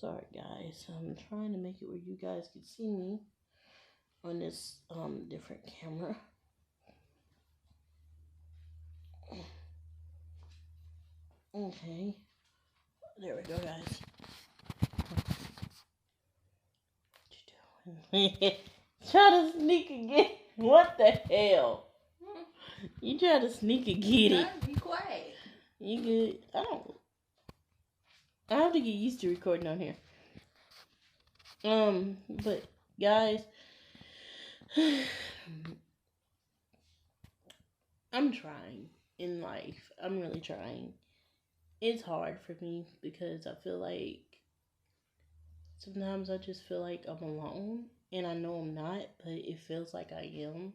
Sorry guys, I'm trying to make it where you guys can see me on this different camera. Okay, there we go guys. What you doing? Try to sneak again. What the hell? You try to sneak and get it. Be quiet. You good? I have to get used to recording on here. But guys, I'm trying in life. I'm really trying. It's hard for me because I feel like sometimes I just feel like I'm alone, and I know I'm not, but it feels like I am.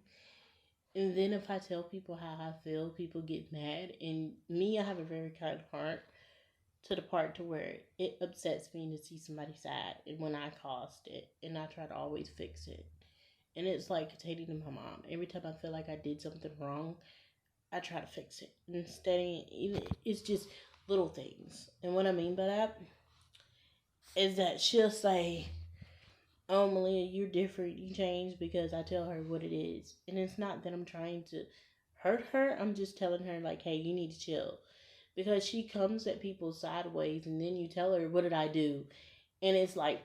And then if I tell people how I feel, people get mad. And me, I have a very kind heart, to the part to where it upsets me to see somebody sad, and when I caused it, and I try to always fix it. And it's like hating to my mom. Every time I feel like I did something wrong, I try to fix it. Instead, it's just little things. And what I mean by that is that she'll say, "Oh, Malia, you're different. You changed," because I tell her what it is. And it's not that I'm trying to hurt her. I'm just telling her, like, hey, you need to chill. Because she comes at people sideways, and then you tell her, what did I do? And it's like,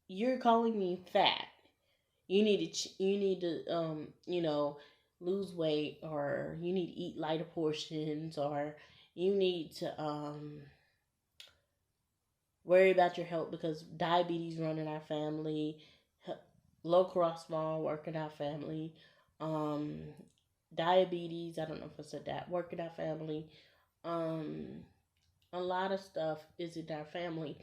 you're calling me fat. You need to lose weight, or you need to eat lighter portions, or you need to worry about your health because diabetes run in our family, low cholesterol work in our family, um, diabetes. I don't know if I said that. Work in our family. Um, a lot of stuff is in our family,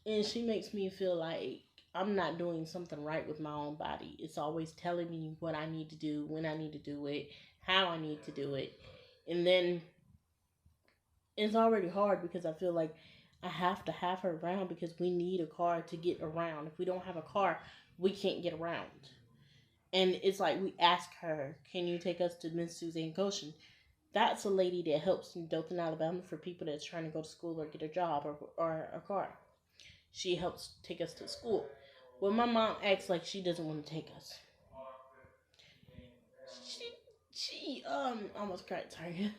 and she makes me feel like I'm not doing something right with my own body. It's always telling me what I need to do, when I need to do it, how I need to do it, and then it's already hard because I feel like I have to have her around because we need a car to get around. If we don't have a car, we can't get around. And it's like we ask her, "Can you take us to Miss Suzanne Goshen?" That's a lady that helps in Dothan, Alabama for people that's trying to go to school or get a job or a car. She helps take us to school. Well, my mom acts like she doesn't want to take us. She almost cried. Sorry.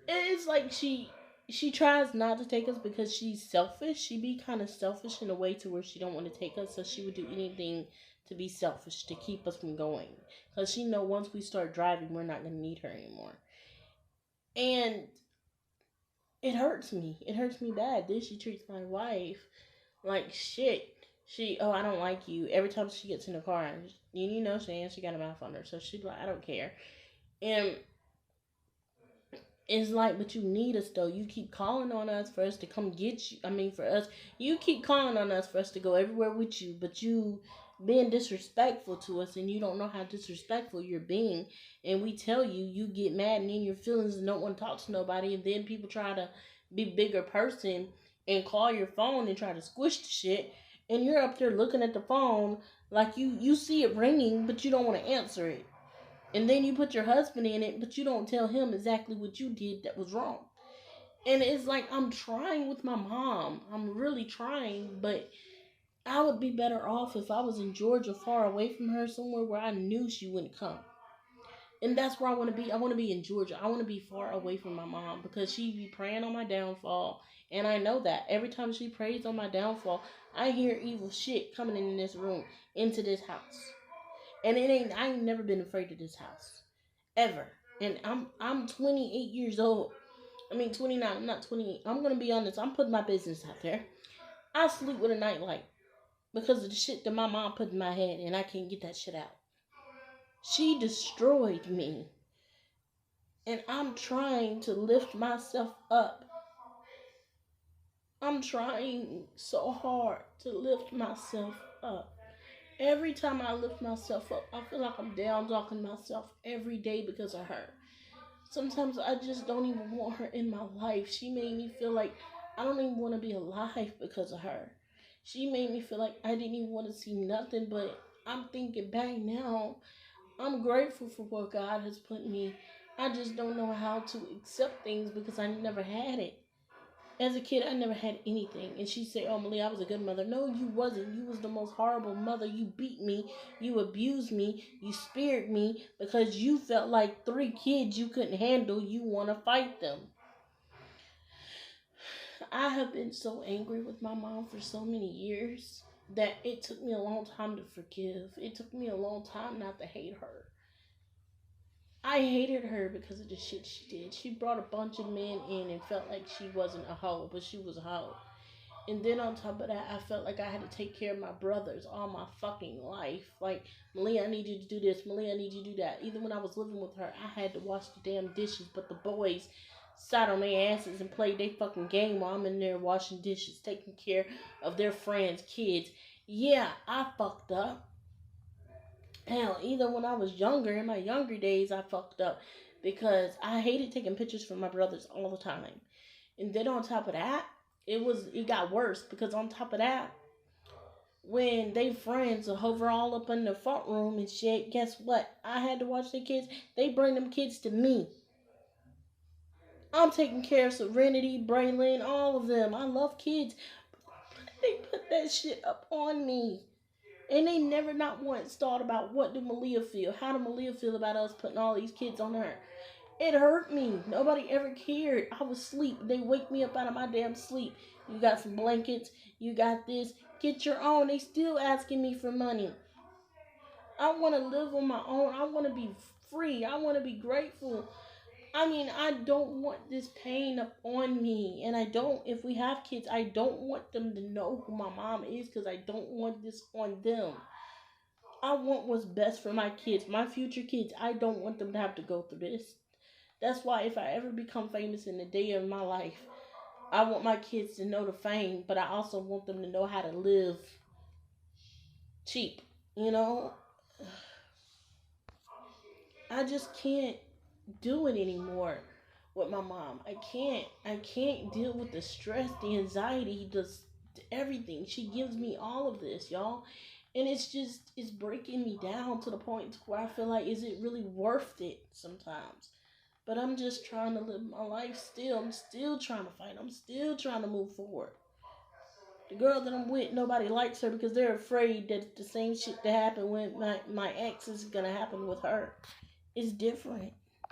It's like she tries not to take us because she's selfish. She be kind of selfish in a way to where she don't want to take us, so she would do anything to be selfish to keep us from going. Because she know once we start driving, we're not gonna need her anymore. And it hurts me. It hurts me bad. This she treats my wife like shit. I don't like you. Every time she gets in the car, she got a mouth on her, so she's like, I don't care. And it's like, but you need us though. You keep calling on us for us to come get you. You keep calling on us for us to go everywhere with you, but you being disrespectful to us, and you don't know how disrespectful you're being. And we tell you, you get mad and in your feelings and don't want to talk to nobody. And then people try to be bigger person and call your phone and try to squish the shit. And you're up there looking at the phone like you see it ringing, but you don't want to answer it. And then you put your husband in it, but you don't tell him exactly what you did that was wrong. And it's like, I'm trying with my mom. I'm really trying, but I would be better off if I was in Georgia, far away from her, somewhere where I knew she wouldn't come. And that's where I want to be. I want to be in Georgia. I want to be far away from my mom because she be praying on my downfall. And I know that every time she prays on my downfall, I hear evil shit coming in this room, into this house. And I ain't never been afraid of this house. Ever. And I'm 28 years old. 29. I'm not 28. I'm gonna be honest. I'm putting my business out there. I sleep with a nightlight because of the shit that my mom put in my head, and I can't get that shit out. She destroyed me, and I'm trying to lift myself up. I'm trying so hard to lift myself up. Every time I lift myself up, I feel like I'm down talking myself every day because of her. Sometimes I just don't even want her in my life. She made me feel like I don't even want to be alive because of her. She made me feel like I didn't even want to see nothing, but I'm thinking back now, I'm grateful for what God has put me. I just don't know how to accept things because I never had it. As a kid, I never had anything. And she said, "Oh, Malia, I was a good mother." No, you wasn't. You was the most horrible mother. You beat me. You abused me. You speared me because you felt like 3 kids you couldn't handle. You want to fight them. I have been so angry with my mom for so many years that it took me a long time to forgive. It took me a long time not to hate her. I hated her because of the shit she did. She brought a bunch of men in and felt like she wasn't a hoe, but she was a hoe. And then on top of that, I felt like I had to take care of my brothers all my fucking life. Like, Malia, I need you to do this. Malia, I need you to do that. Even when I was living with her, I had to wash the damn dishes, but the boys sat on their asses and played their fucking game while I'm in there washing dishes, taking care of their friends' kids. Yeah, I fucked up. Hell, even when I was younger, in my younger days, I fucked up because I hated taking pictures for my brothers all the time. And then on top of that, it got worse because on top of that, when they friends will hover all up in the front room and shit, guess what? I had to watch their kids. They bring them kids to me. I'm taking care of Serenity, Braylon, all of them. I love kids. They put that shit up on me. And they never not once thought about what do Malia feel? How do Malia feel about us putting all these kids on her? It hurt me. Nobody ever cared. I was asleep. They wake me up out of my damn sleep. You got some blankets. You got this. Get your own. They still asking me for money. I want to live on my own. I want to be free. I want to be grateful. I mean, I don't want this pain up on me. And I don't, if we have kids, I don't want them to know who my mom is because I don't want this on them. I want what's best for my kids, my future kids. I don't want them to have to go through this. That's why if I ever become famous in the day of my life, I want my kids to know the fame, but I also want them to know how to live cheap. You know, I just can't do it anymore with my mom. I can't. I can't deal with the stress, the anxiety, just everything. She gives me all of this, y'all. And it's breaking me down to the point where I feel like, is it really worth it sometimes? But I'm just trying to live my life still. I'm still trying to fight. I'm still trying to move forward. The girl that I'm with, nobody likes her because they're afraid that the same shit that happened with my ex is going to happen with her. It's different.